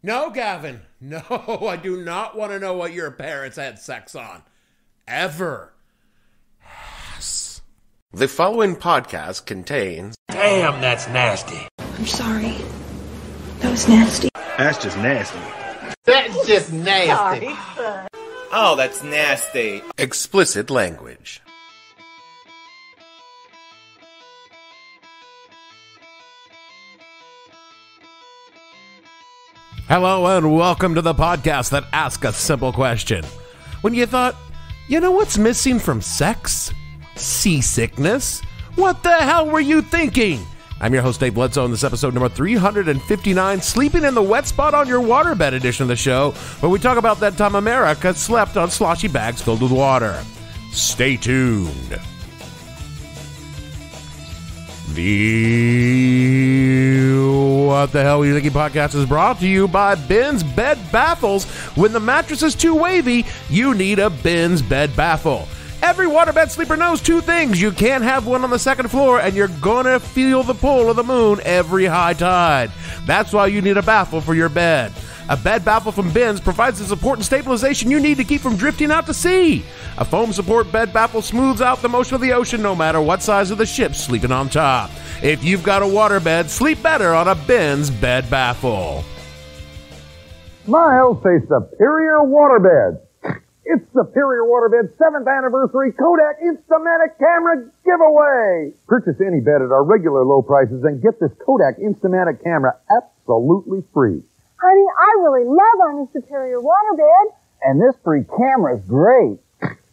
No, Gavin. No, I do not want to know what your parents had sex on. Ever. Yes. The following podcast contains... Damn, that's nasty. I'm sorry. That was nasty. That's just nasty. That's just nasty. Sorry. Oh, that's nasty. Explicit language. Hello and welcome to the podcast that asks a simple question. When you thought, you know what's missing from sex? Seasickness? What the hell were you thinking? I'm your host Dave Bledsoe, and this episode number 359, Sleeping in the Wet Spot on Your Waterbed edition of the show, where we talk about that time America slept on sloshy bags filled with water. Stay tuned. What the Hell Are You Thinking podcast is brought to you by Ben's Bed Baffles. When the mattress is too wavy, you need a Ben's Bed Baffle. Every waterbed sleeper knows two things. You can't have one on the second floor, and you're gonna feel the pull of the moon every high tide. That's why you need a baffle for your bed. A bed baffle from Ben's provides the support and stabilization you need to keep from drifting out to sea. A foam support bed baffle smooths out the motion of the ocean no matter what size of the ship sleeping on top. If you've got a waterbed, sleep better on a Ben's Bed Baffle. Smiles say Superior Waterbed. It's Superior Waterbed's 7th anniversary Kodak Instamatic camera giveaway. Purchase any bed at our regular low prices and get this Kodak Instamatic camera absolutely free. Honey, I really love our new Superior Waterbed. And this free camera's great.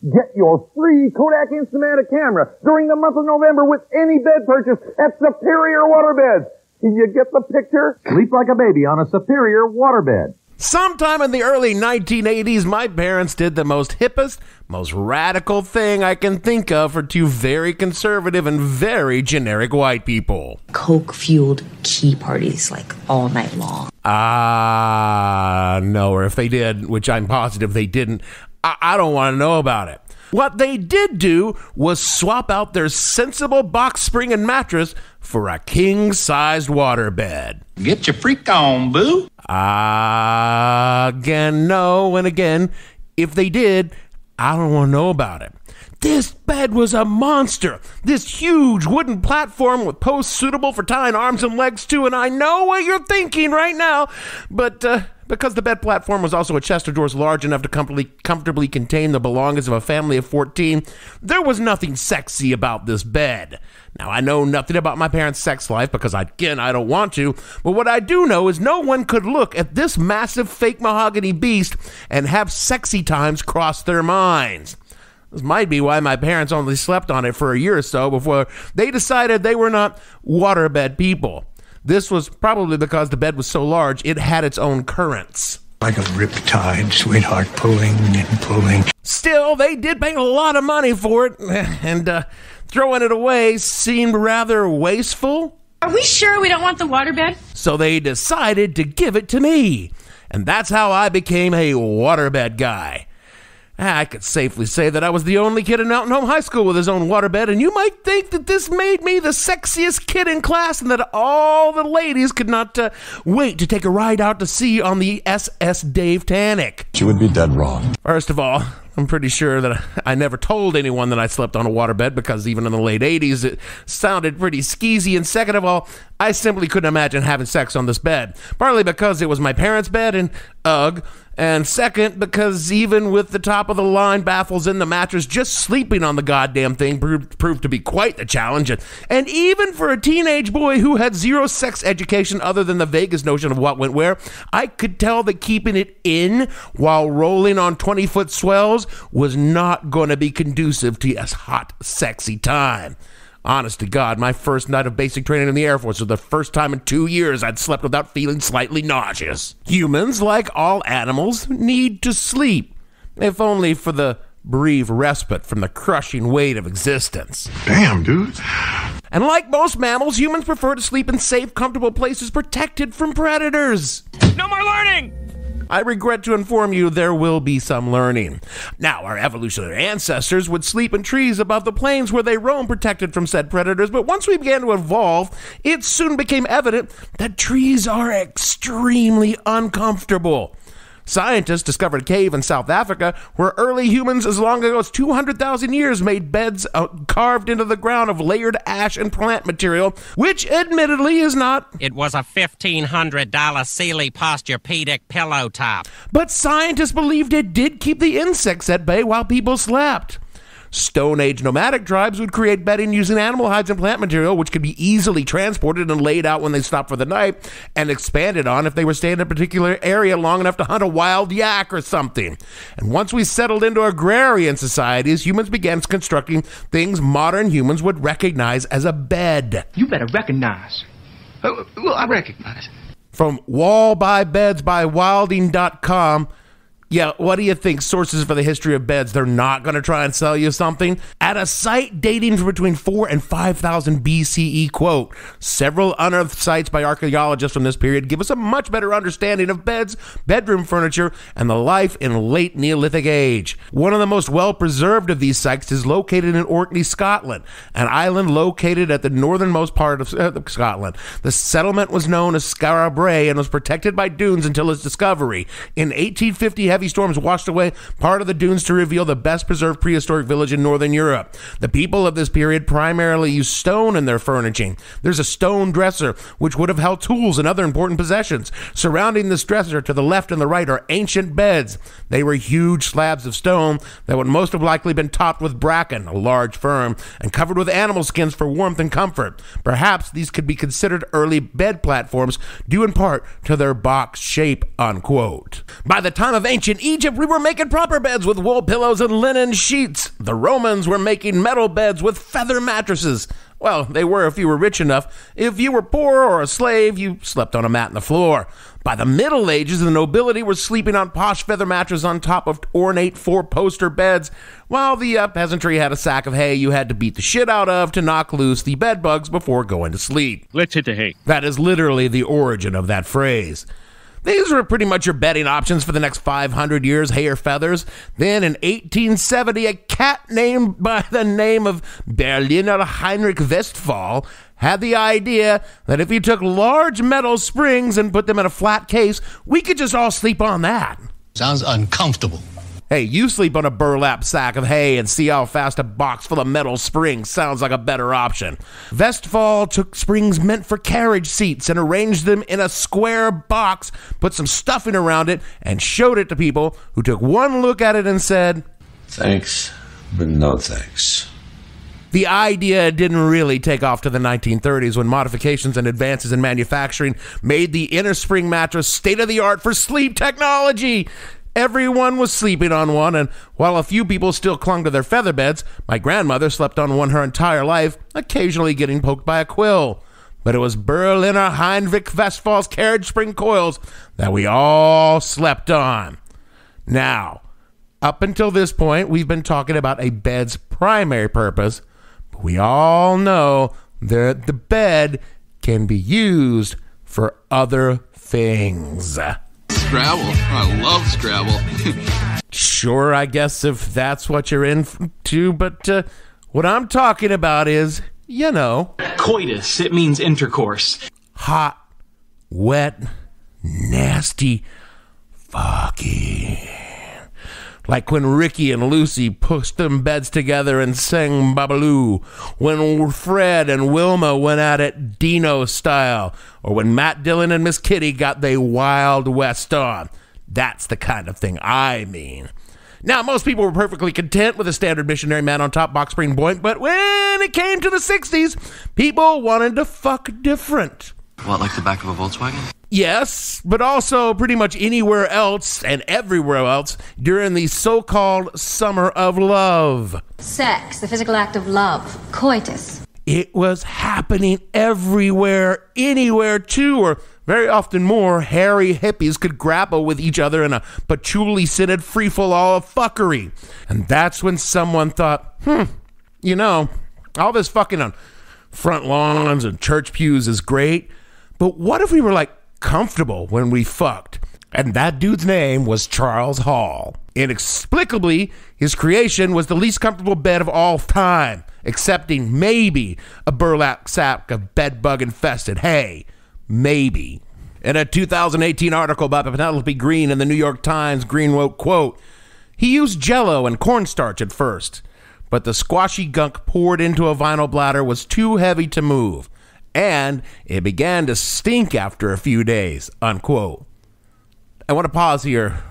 Get your free Kodak Instamatic camera during the month of November with any bed purchase at Superior Waterbeds. You get the picture? Sleep like a baby on a Superior Waterbed. Sometime in the early 1980s, my parents did the most hippest, most radical thing I can think of for two very conservative and very generic white people. Coke-fueled key parties, like, all night long. No, or if they did, which I'm positive they didn't, I don't want to know about it. What they did do was swap out their sensible box spring and mattress for a king-sized waterbed. Get your freak on, boo. Again, no, and again, if they did, I don't want to know about it. This bed was a monster. This huge wooden platform with posts suitable for tying arms and legs to, and I know what you're thinking right now, but because the bed platform was also a chest of drawers large enough to comfortably contain the belongings of a family of 14, there was nothing sexy about this bed. Now, I know nothing about my parents' sex life because, again, I don't want to, but what I do know is no one could look at this massive fake mahogany beast and have sexy times cross their minds. This might be why my parents only slept on it for a year or so before they decided they were not waterbed people. This was probably because the bed was so large, it had its own currents. Like a riptide, sweetheart, pulling and pulling. Still, they did pay a lot of money for it, and throwing it away seemed rather wasteful. Are we sure we don't want the waterbed? So they decided to give it to me, and that's how I became a waterbed guy. I could safely say that I was the only kid in Mountain Home High School with his own waterbed, and you might think that this made me the sexiest kid in class and that all the ladies could not wait to take a ride out to sea on the SS Dave Titanic. You would be dead wrong. First of all, I'm pretty sure that I never told anyone that I slept on a waterbed because even in the late 80s, it sounded pretty skeezy. And second of all, I simply couldn't imagine having sex on this bed. Partly because it was my parents' bed and ugh. And second, because even with the top-of-the-line baffles in the mattress, just sleeping on the goddamn thing proved to be quite the challenge. And even for a teenage boy who had zero sex education other than the vaguest notion of what went where, I could tell that keeping it in while rolling on 20-foot swells was not going to be conducive to a hot, sexy time. Honest to God, my first night of basic training in the Air Force was the first time in 2 years I'd slept without feeling slightly nauseous. Humans, like all animals, need to sleep, if only for the brief respite from the crushing weight of existence. Damn, dude. And like most mammals, humans prefer to sleep in safe, comfortable places protected from predators. No more learning. I regret to inform you there will be some learning. Now, our evolutionary ancestors would sleep in trees above the plains where they roam protected from said predators, but once we began to evolve, it soon became evident that trees are extremely uncomfortable. Scientists discovered a cave in South Africa where early humans as long ago as 200,000 years made beds carved into the ground of layered ash and plant material, which admittedly is not... It was a $1,500 Sealy Posturepedic pillow top. But scientists believed it did keep the insects at bay while people slept. Stone Age nomadic tribes would create bedding using animal hides and plant material, which could be easily transported and laid out when they stopped for the night, and expanded on if they were staying in a particular area long enough to hunt a wild yak or something. And once we settled into agrarian societies, humans began constructing things modern humans would recognize as a bed. You better recognize. Well, I recognize. From wallbuybeds.wilding.com. Yeah, what do you think? Sources for the history of beds. They're not going to try and sell you something? At a site dating from between 4 and 5,000 BCE, quote, several unearthed sites by archaeologists from this period give us a much better understanding of beds, bedroom furniture, and the life in late Neolithic age. One of the most well-preserved of these sites is located in Orkney, Scotland, an island located at the northernmost part of Scotland. The settlement was known as Skara Brae and was protected by dunes until its discovery. In 1850, heavy storms washed away part of the dunes to reveal the best preserved prehistoric village in northern Europe. The people of this period primarily used stone in their furnishing. There's a stone dresser, which would have held tools and other important possessions. Surrounding this dresser to the left and the right are ancient beds. They were huge slabs of stone that would most have likely been topped with bracken, a large fern, and covered with animal skins for warmth and comfort. Perhaps these could be considered early bed platforms, due in part to their box shape, unquote. By the time of ancient Egypt, we were making proper beds with wool pillows and linen sheets. The Romans were making metal beds with feather mattresses. Well, they were if you were rich enough. If you were poor or a slave, you slept on a mat on the floor. By the Middle Ages, the nobility were sleeping on posh feather mattresses on top of ornate four-poster beds, while the peasantry had a sack of hay you had to beat the shit out of to knock loose the bed bugs before going to sleep. Let's hit the hay. That is literally the origin of that phrase. These were pretty much your bedding options for the next 500 years, hay or feathers. Then in 1870, a cat named by the name of Berliner Heinrich Westphal had the idea that if you took large metal springs and put them in a flat case, we could just all sleep on that. Sounds uncomfortable. Hey, you sleep on a burlap sack of hay and see how fast a box full of metal springs sounds like a better option. Westphal took springs meant for carriage seats and arranged them in a square box, put some stuffing around it, and showed it to people who took one look at it and said, "Thanks, but no thanks." The idea didn't really take off to the 1930s when modifications and advances in manufacturing made the inner spring mattress state-of-the-art for sleep technology. Everyone was sleeping on one, and while a few people still clung to their feather beds, my grandmother slept on one her entire life, occasionally getting poked by a quill. But it was Berliner Heinrich Westphal's carriage spring coils that we all slept on. Now, up until this point, we've been talking about a bed's primary purpose, but we all know that the bed can be used for other things. Scrabble. I love Scrabble. Sure, I guess if that's what you're into, but what I'm talking about is, you know... Coitus. It means intercourse. Hot, wet, nasty fucking. Like when Ricky and Lucy pushed them beds together and sang Babaloo. When Fred and Wilma went at it Dino style. Or when Matt Dillon and Miss Kitty got they Wild West on. That's the kind of thing I mean. Now, most people were perfectly content with a standard missionary man on top box spring boink, but when it came to the 60s, people wanted to fuck different. What, like the back of a Volkswagen? Yes, but also pretty much anywhere else and everywhere else during the so-called Summer of Love. Sex, the physical act of love, coitus. It was happening everywhere, anywhere too, or very often more hairy hippies could grapple with each other in a patchouli-scented free-for-all of fuckery. And that's when someone thought, you know, all this fucking on front lawns and church pews is great, but what if we were like comfortable when we fucked? And that dude's name was Charles Hall. Inexplicably, his creation was the least comfortable bed of all time, excepting maybe a burlap sack of bedbug-infested hay. Maybe. In a 2018 article by Penelope Green in the New York Times, Green wrote, quote, "He used Jell-O and cornstarch at first, but the squashy gunk poured into a vinyl bladder was too heavy to move, and it began to stink after a few days," unquote. I want to pause here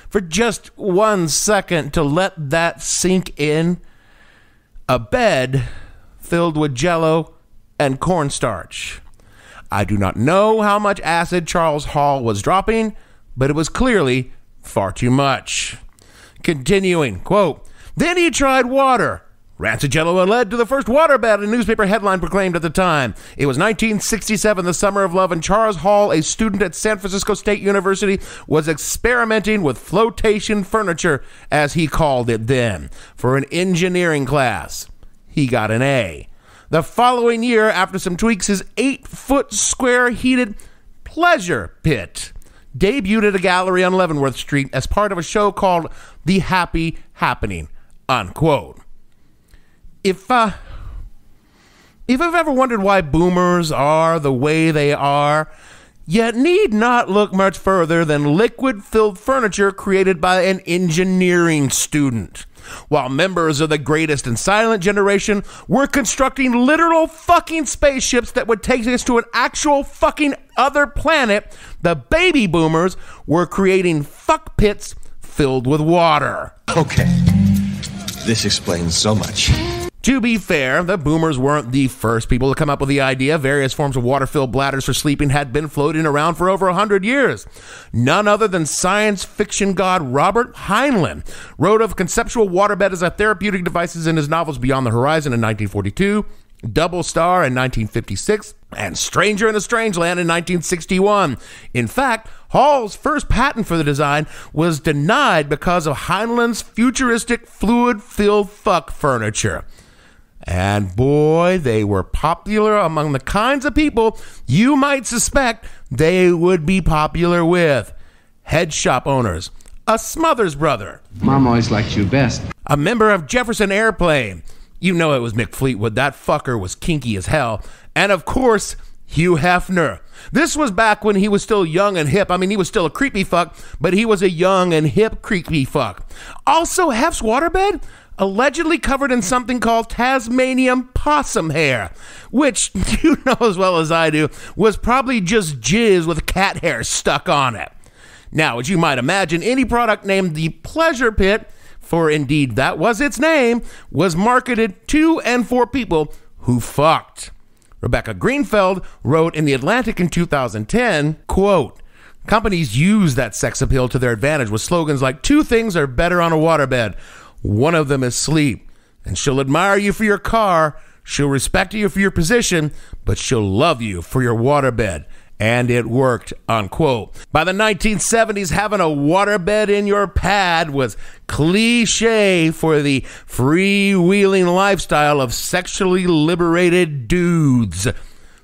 for just 1 second to let that sink in. A bed filled with Jell-O and cornstarch. I do not know how much acid Charles Hall was dropping, but it was clearly far too much. Continuing, quote, "Then he tried water. Rancid Jell-O led to the first waterbed," a newspaper headline proclaimed at the time. It was 1967, the summer of love, and Charles Hall, a student at San Francisco State University, was experimenting with flotation furniture, as he called it then, for an engineering class. He got an A. The following year, after some tweaks, his 8-foot square heated pleasure pit debuted at a gallery on Leavenworth Street as part of a show called The Happy Happening, unquote. If I've ever wondered why boomers are the way they are, you need not look much further than liquid-filled furniture created by an engineering student. While members of the greatest and silent generation were constructing literal fucking spaceships that would take us to an actual fucking other planet, the baby boomers were creating fuck pits filled with water. Okay, this explains so much. To be fair, the boomers weren't the first people to come up with the idea. Various forms of water-filled bladders for sleeping had been floating around for over 100 years. None other than science fiction god Robert Heinlein wrote of conceptual waterbed as a therapeutic devices in his novels Beyond the Horizon in 1942, Double Star in 1956, and Stranger in a Strangeland in 1961. In fact, Hall's first patent for the design was denied because of Heinlein's futuristic fluid-filled fuck furniture. And boy, they were popular among the kinds of people you might suspect they would be popular with. Head shop owners, a Smothers brother. Mom always liked you best. A member of Jefferson Airplane. You know it was Mick Fleetwood. That fucker was kinky as hell. And of course, Hugh Hefner. This was back when he was still young and hip. I mean, he was still a creepy fuck, but he was a young and hip creepy fuck. Also, Hef's waterbed allegedly covered in something called Tasmanian possum hair, which, you know as well as I do, was probably just jizz with cat hair stuck on it. Now, as you might imagine, any product named the Pleasure Pit, for indeed that was its name, was marketed to and for people who fucked. Rebecca Greenfeld wrote in The Atlantic in 2010, quote, "Companies use that sex appeal to their advantage with slogans like 2 things are better on a waterbed. One of them is sleep, and she'll admire you for your car, she'll respect you for your position, but she'll love you for your waterbed. And it worked," unquote. By the 1970s, having a waterbed in your pad was cliche for the freewheeling lifestyle of sexually liberated dudes.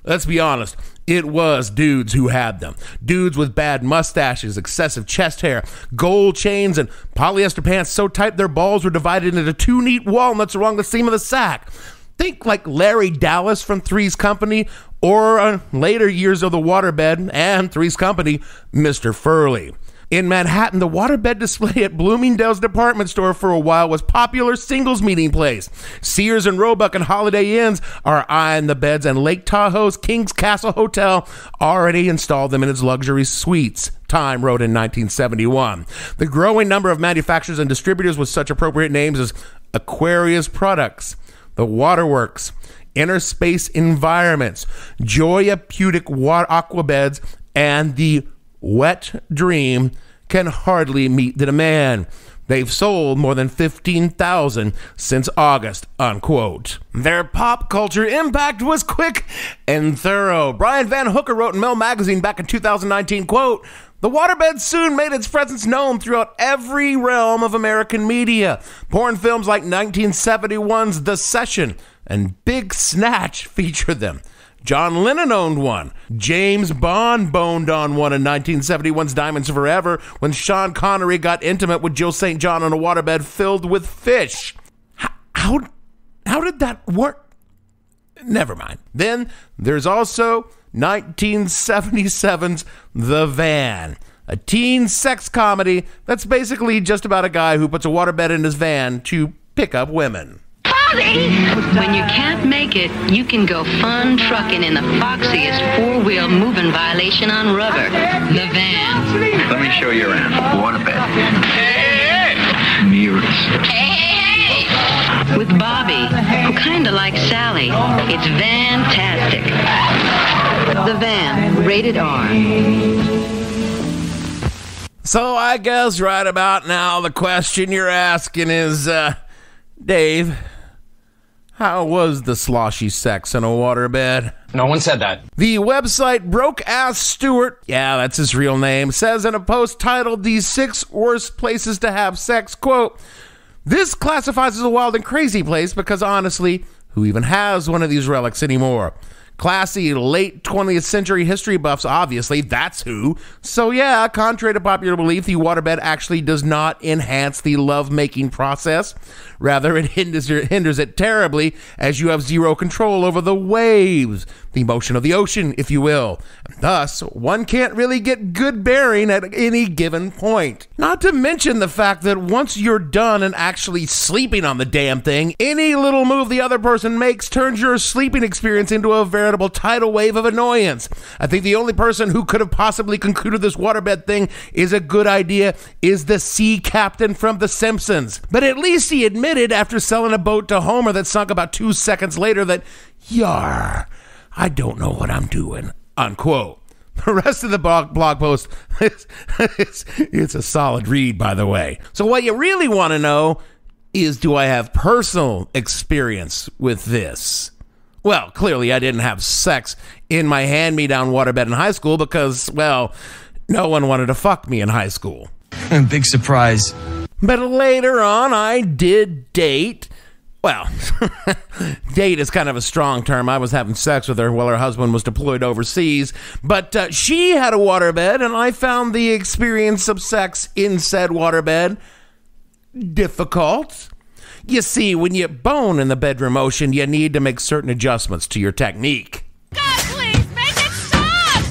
Let's be honest. It was dudes who had them. Dudes with bad mustaches, excessive chest hair, gold chains, and polyester pants so tight their balls were divided into 2 neat walnuts along the seam of the sack. Think like Larry Dallas from Three's Company, or later years of the waterbed and Three's Company, Mr. Furley. In Manhattan, the waterbed display at Bloomingdale's department store for a while was popular singles meeting place. Sears and Roebuck and Holiday Inns are eyeing the beds, and Lake Tahoe's King's Castle Hotel already installed them in its luxury suites. Time wrote in 1971. The growing number of manufacturers and distributors with such appropriate names as Aquarius Products, The Waterworks, Inner Space Environments, Joyapeutic Aquabeds, and the Wet Dream can hardly meet the demand. They've sold more than 15,000 since August, unquote. Their pop culture impact was quick and thorough. Brian Van Hooker wrote in Mel Magazine back in 2019, quote, "The waterbed soon made its presence known throughout every realm of American media. Porn films like 1971's The Session and Big Snatch featured them. John Lennon owned one. James Bond boned on one in 1971's Diamonds Forever when Sean Connery got intimate with Jill St. John on a waterbed filled with fish. How did that work? Never mind. Then there's also 1977's The Van, a teen sex comedy that's basically just about a guy who puts a waterbed in his van to pick up women. When you can't make it, you can go fun trucking in the foxiest four-wheel moving violation on rubber. The Van. Let me show you around. Waterbed. Hey! Mirrors. Hey! With Bobby, who kinda likes Sally. It's fantastic. The Van, rated R. So I guess right about now the question you're asking is, Dave, how was the sloshy sex in a waterbed? No one said that. The website Broke Ass Stewart, yeah, that's his real name, says in a post titled "The 6 Worst Places to Have Sex," quote, "This classifies as a wild and crazy place because honestly, who even has one of these relics anymore? Classy late 20th century history buffs, obviously, that's who. So yeah, contrary to popular belief, the waterbed actually does not enhance the love-making process. Rather, it hinders it terribly as you have zero control over the waves, the motion of the ocean, if you will. Thus, one can't really get good bearing at any given point. Not to mention the fact that once you're done and actually sleeping on the damn thing, any little move the other person makes turns your sleeping experience into a veritable tidal wave of annoyance. I think the only person who could have possibly concluded this waterbed thing is a good idea is the sea captain from The Simpsons. But at least he admitted after selling a boat to Homer that sunk about 2 seconds later that, "Yar, I don't know what I'm doing," unquote. The rest of the blog post, it's a solid read, by the way. So what you really want to know is, do I have personal experience with this? Well, clearly I didn't have sex in my hand-me-down waterbed in high school because, well, no one wanted to fuck me in high school. Big surprise. But later on, I did date. Well, date is kind of a strong term. I was having sex with her while her husband was deployed overseas. But she had a waterbed, and I found the experience of sex in said waterbed difficult. You see, when you bone in the bedroom ocean, you need to make certain adjustments to your technique. God, please, make it stop!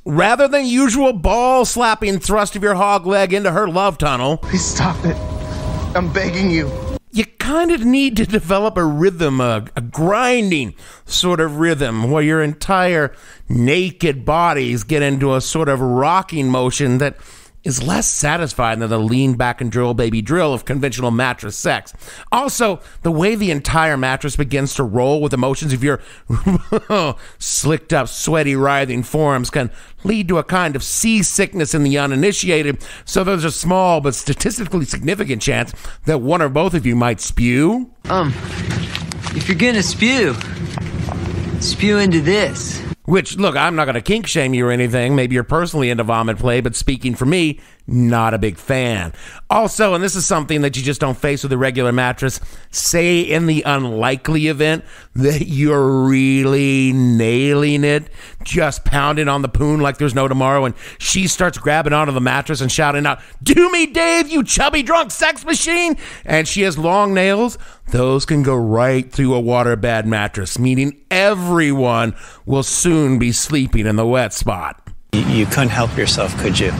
Rather than usual ball-slapping thrust of your hog leg into her love tunnel, please stop it. I'm begging you. You kind of need to develop a rhythm, a grinding sort of rhythm where your entire naked bodies get into a sort of rocking motion that is less satisfying than the lean back and drill baby drill of conventional mattress sex. Also, the way the entire mattress begins to roll with the motions of your slicked up, sweaty, writhing forearms can lead to a kind of seasickness in the uninitiated, so there's a small but statistically significant chance that one or both of you might spew. If you're gonna spew into this. Which, look, I'm not going to kink shame you or anything. Maybe you're personally into vomit play, but speaking for me, not a big fan. Also, and this is something that you just don't face with a regular mattress, say in the unlikely event that you're really nailing it, just pounding on the poon like there's no tomorrow, and she starts grabbing onto the mattress and shouting out, "Do me, Dave, you chubby drunk sex machine!" And she has long nails. Those can go right through a waterbed mattress, meaning everyone will soon be sleeping in the wet spot. You couldn't help yourself, could you?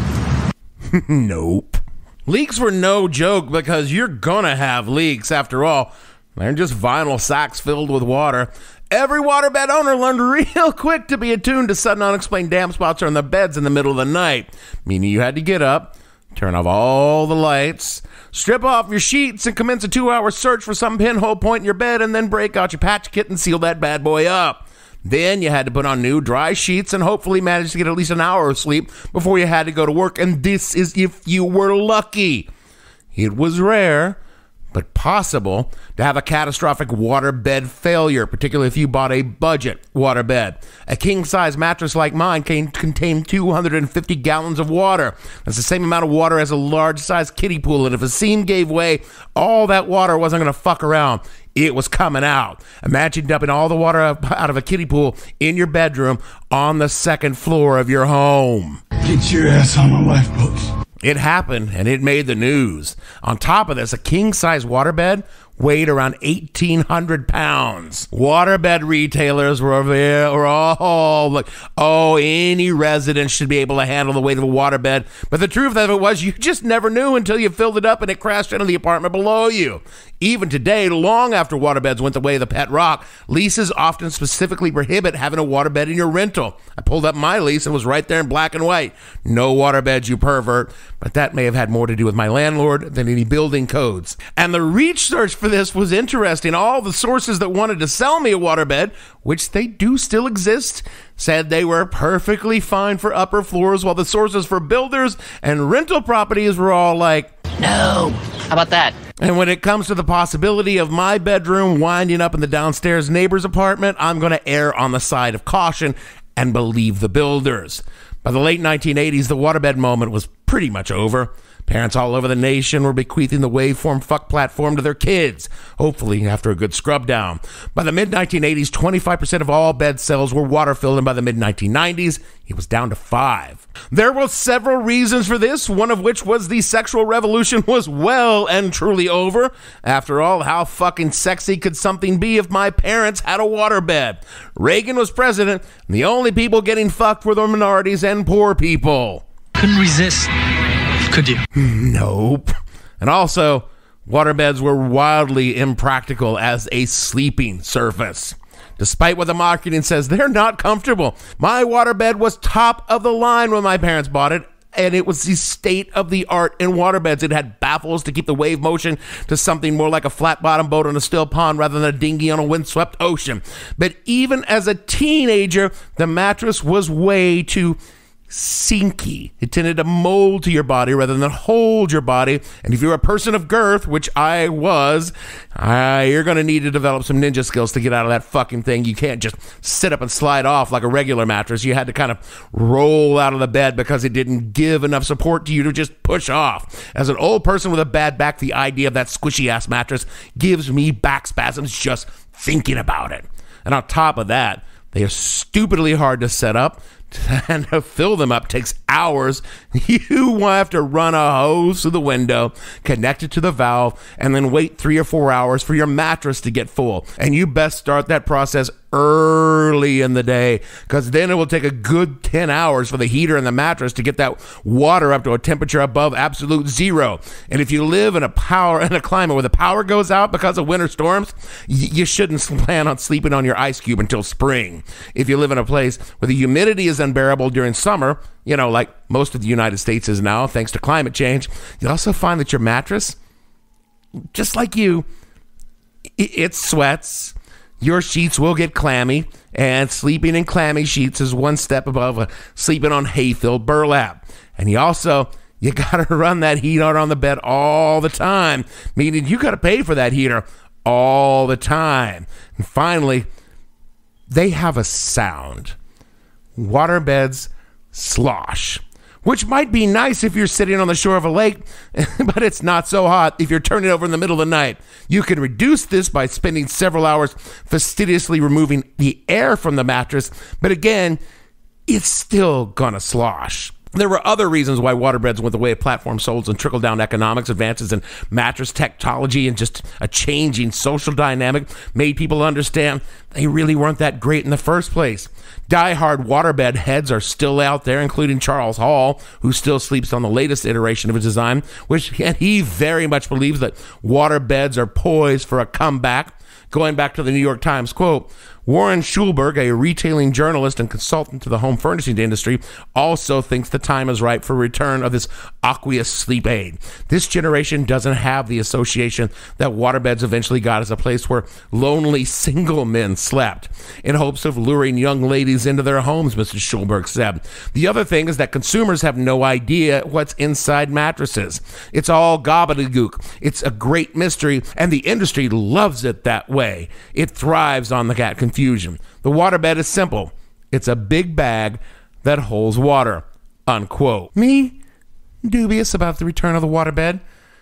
Nope. Leaks were no joke because you're gonna have leaks. After all, they're just vinyl sacks filled with water. Every waterbed owner learned real quick to be attuned to sudden unexplained damp spots on the beds in the middle of the night, meaning you had to get up, turn off all the lights, strip off your sheets, and commence a 2-hour search for some pinhole point in your bed, and then break out your patch kit and seal that bad boy up. Then you had to put on new dry sheets and hopefully manage to get at least an hour of sleep before you had to go to work, and this is if you were lucky. It was rare, but possible to have a catastrophic waterbed failure, particularly if you bought a budget waterbed. A king-size mattress like mine contained 250 gallons of water. That's the same amount of water as a large-sized kiddie pool, and if a seam gave way, all that water wasn't going to fuck around. It was coming out. Imagine dumping all the water out of a kiddie pool in your bedroom on the second floor of your home. Get your ass on the lifeboats. It happened, and it made the news. On top of this, a king-size waterbed weighed around 1,800 pounds. Waterbed retailers were all like, oh, any resident should be able to handle the weight of a waterbed. But the truth of it was, you just never knew until you filled it up and it crashed into the apartment below you. Even today, long after waterbeds went the way of the pet rock, leases often specifically prohibit having a waterbed in your rental. I pulled up my lease and it was right there in black and white. No waterbeds, you pervert. But that may have had more to do with my landlord than any building codes. And the research for this was interesting. All the sources that wanted to sell me a waterbed, which they do still exist, said they were perfectly fine for upper floors, while the sources for builders and rental properties were all like, no. How about that? And when it comes to the possibility of my bedroom winding up in the downstairs neighbor's apartment, I'm going to err on the side of caution and believe the builders. By the late 1980s, the waterbed moment was pretty much over. Parents all over the nation were bequeathing the waveform fuck platform to their kids, hopefully after a good scrub down. By the mid-1980s, 25% of all bed sales were water-filled, and by the mid-1990s, it was down to 5%. There were several reasons for this, one of which was the sexual revolution was well and truly over. After all, how fucking sexy could something be if my parents had a waterbed? Reagan was president, and the only people getting fucked were the minorities and poor people. Couldn't resist. Could you? Nope. And also, waterbeds were wildly impractical as a sleeping surface. Despite what the marketing says, they're not comfortable. My waterbed was top of the line when my parents bought it, and it was the state of the art in waterbeds. It had baffles to keep the wave motion to something more like a flat-bottom boat on a still pond rather than a dinghy on a windswept ocean. But even as a teenager, the mattress was way too sinky. It tended to mold to your body rather than hold your body. And if you're a person of girth, which I was, you're going to need to develop some ninja skills to get out of that fucking thing. You can't just sit up and slide off like a regular mattress. You had to kind of roll out of the bed because it didn't give enough support to you to just push off. As an old person with a bad back, the idea of that squishy ass mattress gives me back spasms just thinking about it. And on top of that, they are stupidly hard to set up, and to fill them up takes hours. You will have to run a hose through the window, connect it to the valve, and then wait 3 or 4 hours for your mattress to get full. And you best start that process early in the day, because then it will take a good 10 hours for the heater and the mattress to get that water up to a temperature above absolute zero. And if you live in a climate where the power goes out because of winter storms, you shouldn't plan on sleeping on your ice cube until spring. If you live in a place where the humidity is unbearable during summer, you know, like most of the United States is now, thanks to climate change, you'll also find that your mattress, just like you, it sweats. Your sheets will get clammy, and sleeping in clammy sheets is one step above sleeping on hay-filled burlap. And you got to run that heater on the bed all the time, meaning you got to pay for that heater all the time. And finally, they have a sound. Waterbeds slosh, which might be nice if you're sitting on the shore of a lake, but it's not so hot if you're turning over in the middle of the night. You can reduce this by spending several hours fastidiously removing the air from the mattress, but again, it's still gonna slosh. There were other reasons why waterbeds went the way of platform sold and trickle-down economics, advances in mattress technology, and just a changing social dynamic made people understand they really weren't that great in the first place. Die-hard waterbed heads are still out there, including Charles Hall, who still sleeps on the latest iteration of his design, and he very much believes that waterbeds are poised for a comeback. Going back to the New York Times quote, Warren Schulberg, a retailing journalist and consultant to the home furnishing industry, also thinks the time is right for return of this aqueous sleep aid. This generation doesn't have the association that waterbeds eventually got as a place where lonely single men slept, in hopes of luring young ladies into their homes, Mr. Schulberg said. The other thing is that consumers have no idea what's inside mattresses. It's all gobbledygook. It's a great mystery, and the industry loves it that way. It thrives on the cat confusion. The waterbed is simple. It's a big bag that holds water, unquote. Me? Dubious about the return of the waterbed.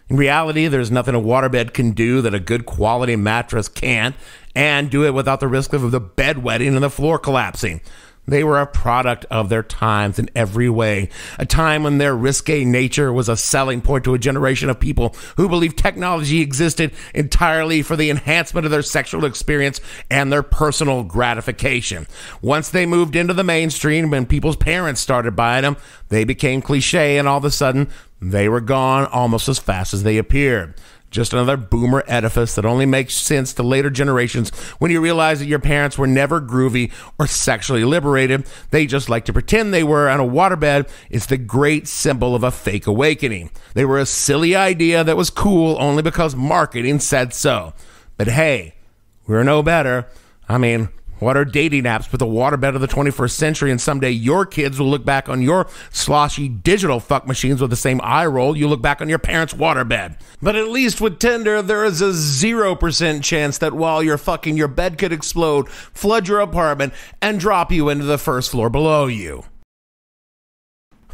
In reality, there's nothing a waterbed can do that a good quality mattress can't, and do it without the risk of the bed wetting and the floor collapsing. They were a product of their times in every way, a time when their risque nature was a selling point to a generation of people who believed technology existed entirely for the enhancement of their sexual experience and their personal gratification. Once they moved into the mainstream, when people's parents started buying them, they became cliche, and all of a sudden, they were gone almost as fast as they appeared. Just another boomer edifice that only makes sense to later generations when you realize that your parents were never groovy or sexually liberated. They just like to pretend they were, and a waterbed is the great symbol of a fake awakening. They were a silly idea that was cool only because marketing said so. But hey, we're no better. I mean, what are dating apps but the waterbed of the 21st century? And someday your kids will look back on your sloshy digital fuck machines with the same eye roll you look back on your parents' waterbed. But at least with Tinder, there is a 0% chance that while you're fucking, your bed could explode, flood your apartment, and drop you into the first floor below you.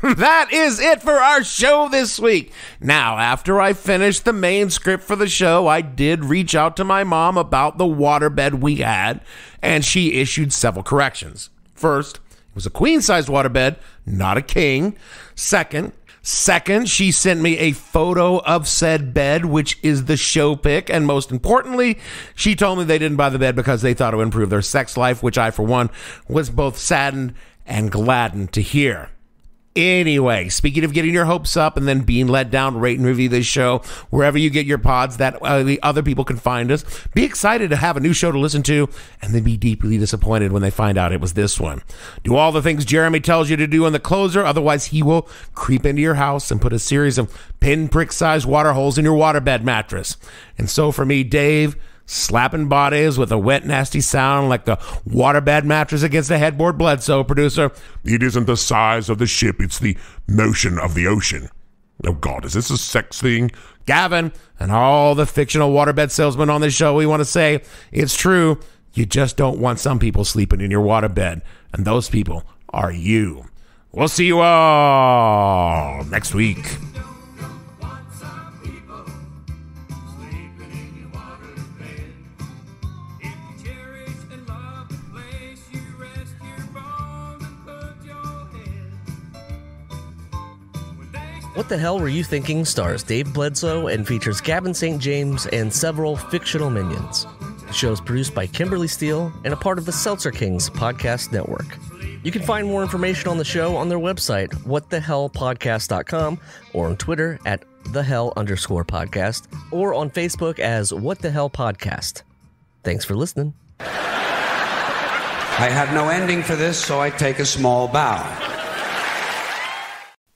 That is it for our show this week. Now, after I finished the main script for the show, I did reach out to my mom about the waterbed we had, and she issued several corrections. First, it was a queen-sized waterbed, not a king. Second, she sent me a photo of said bed, which is the show pic. And most importantly, she told me they didn't buy the bed because they thought it would improve their sex life, which I, for one, was both saddened and gladdened to hear. Anyway, speaking of getting your hopes up and then being let down, rate and review this show wherever you get your pods that the other people can find us. Be excited to have a new show to listen to, and then be deeply disappointed when they find out it was this one. Do all the things Jeremy tells you to do in the closer, otherwise he will creep into your house and put a series of pinprick-sized water holes in your waterbed mattress. And so for me, Dave, slapping bodies with a wet, nasty sound like the waterbed mattress against the headboard, Bledsoe, producer. It isn't the size of the ship, it's the motion of the ocean. Oh, God, is this a sex thing? Gavin, and all the fictional waterbed salesmen on this show, we want to say it's true. You just don't want some people sleeping in your waterbed, and those people are you. We'll see you all next week. What the Hell Were You Thinking stars Dave Bledsoe and features Gavin St. James and several fictional minions. The show is produced by Kimberly Steele and a part of the Seltzer Kings podcast network. You can find more information on the show on their website, whatthehellpodcast.com, or on Twitter at @thehell_podcast, or on Facebook as What the Hell Podcast. Thanks for listening. I have no ending for this, so I take a small bow.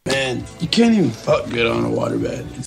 Man, you can't even fuck good on a waterbed.